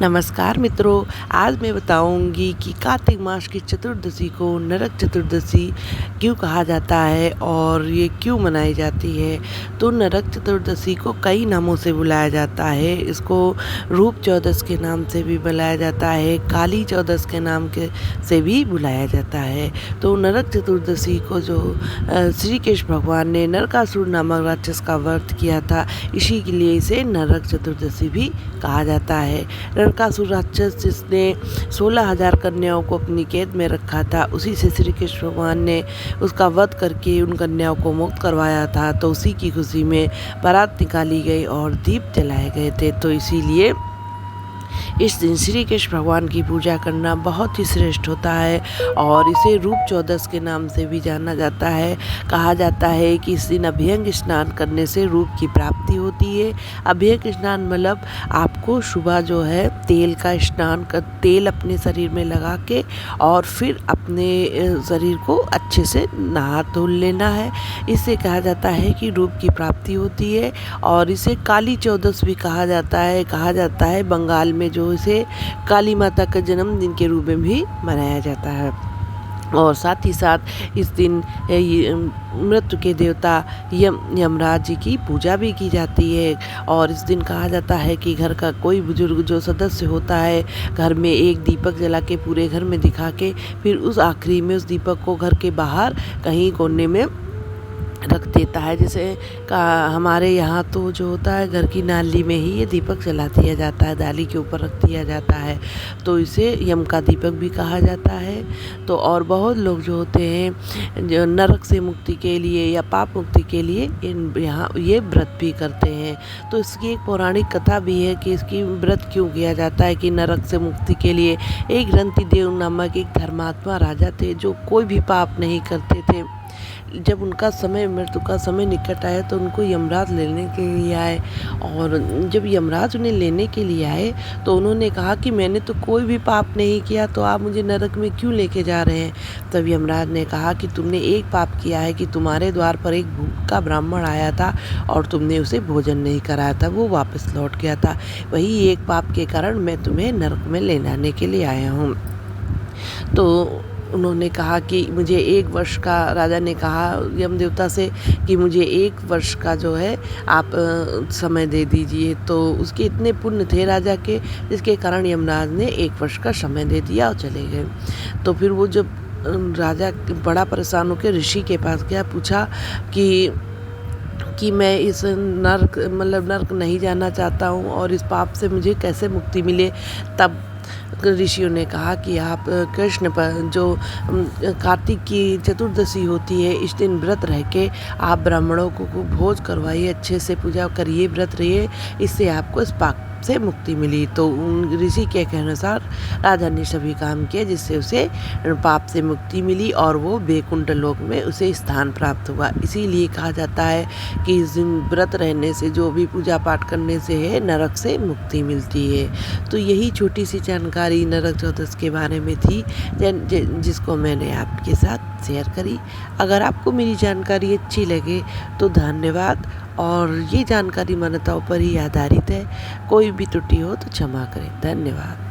नमस्कार मित्रों, आज मैं बताऊंगी कि कार्तिक मास की चतुर्दशी को नरक चतुर्दशी क्यों कहा जाता है और ये क्यों मनाई जाती है। तो नरक चतुर्दशी को कई नामों से बुलाया जाता है। इसको रूप चौदस के नाम से भी बुलाया जाता है, काली चौदस के नाम से भी बुलाया जाता है। तो नरक चतुर्दशी को जो श्री कृष्ण भगवान ने नरकासुर नामक राक्षस का वध किया था, इसी के लिए इसे नरक चतुर्दशी भी कहा जाता है। नरकासुर राक्षस जिसने 16,000 कन्याओं को अपनी कैद में रखा था, उसी से श्री कृष्ण भगवान ने उसका वध करके उन कन्याओं को मुक्त करवाया था। तो उसी की खुशी में बारात निकाली गई और दीप जलाए गए थे। तो इसीलिए इस दिन श्री कृष्ण भगवान की पूजा करना बहुत ही श्रेष्ठ होता है और इसे रूप चौदस के नाम से भी जाना जाता है। कहा जाता है कि इस दिन अभ्यंग स्नान करने से रूप की प्राप्ति होती है। अभ्यंग स्नान मतलब आपको सुबह जो है तेल का स्नान कर, तेल अपने शरीर में लगा के और फिर अपने शरीर को अच्छे से नहा धो लेना है। इससे कहा जाता है कि रूप की प्राप्ति होती है और इसे काली चौदस भी कहा जाता है। बंगाल में जो इसे काली माता का जन्मदिन के रूप में भी मनाया जाता है। और साथ ही साथ इस दिन मृत्यु के देवता यमराज जी की पूजा भी की जाती है। और इस दिन कहा जाता है कि घर का कोई बुजुर्ग जो सदस्य होता है, घर में एक दीपक जला के पूरे घर में दिखा के फिर उस आखिरी में उस दीपक को घर के बाहर कहीं कोने में रख देता है। जैसे हमारे यहाँ तो जो होता है घर की नाली में ही ये दीपक जला दिया जाता है, डाली के ऊपर रख दिया जाता है। तो इसे यम का दीपक भी कहा जाता है। तो और बहुत लोग जो होते हैं जो नरक से मुक्ति के लिए या पाप मुक्ति के लिए यहाँ ये व्रत भी करते हैं। तो इसकी एक पौराणिक कथा भी है कि इसकी व्रत क्यों किया जाता है कि नरक से मुक्ति के लिए एक रंतिदेव नामक एक धर्मात्मा राजा थे जो कोई भी पाप नहीं करते थे। जब उनका समय मृत्यु का समय निकट आया तो उनको यमराज लेने के लिए आए और जब यमराज उन्हें लेने के लिए आए तो उन्होंने कहा कि मैंने तो कोई भी पाप नहीं किया, तो आप मुझे नरक में क्यों लेके जा रहे हैं। तब यमराज ने कहा कि तुमने एक पाप किया है कि तुम्हारे द्वार पर एक भूखा ब्राह्मण आया था और तुमने उसे भोजन नहीं कराया था, वो वापस लौट गया था। वही एक पाप के कारण मैं तुम्हें नरक में ले जाने के लिए आया हूँ। तो उन्होंने कहा कि मुझे 1 वर्ष का, राजा ने कहा यम देवता से कि मुझे 1 वर्ष का जो है आप समय दे दीजिए। तो उसके इतने पुण्य थे राजा के, जिसके कारण यमराज ने 1 वर्ष का समय दे दिया और चले गए। तो फिर वो जब राजा बड़ा परेशान होकर ऋषि के पास गया, पूछा कि मैं इस नर्क नहीं जाना चाहता हूँ और इस पाप से मुझे कैसे मुक्ति मिले। तब ऋषियों ने कहा कि आप कृष्ण पर जो कार्तिक की चतुर्दशी होती है, इस दिन व्रत रह के आप ब्राह्मणों को भोज करवाइए, अच्छे से पूजा करिए, व्रत रहिए, इससे आपको इस पाप से मुक्ति मिली। तो उन ऋषि के अनुसार राजा ने सभी काम किए जिससे उसे पाप से मुक्ति मिली और वो वैकुंठ लोक में उसे स्थान प्राप्त हुआ। इसीलिए कहा जाता है कि इस दिन व्रत रहने से, जो भी पूजा पाठ करने से है, नरक से मुक्ति मिलती है। तो यही छोटी सी जानकारी नरक चतुर्दशी के बारे में थी जिसको मैंने आपके साथ शेयर करी। अगर आपको मेरी जानकारी अच्छी लगे तो धन्यवाद। और ये जानकारी मान्यताओं पर ही आधारित है, कोई भी त्रुटि हो तो क्षमा करें। धन्यवाद।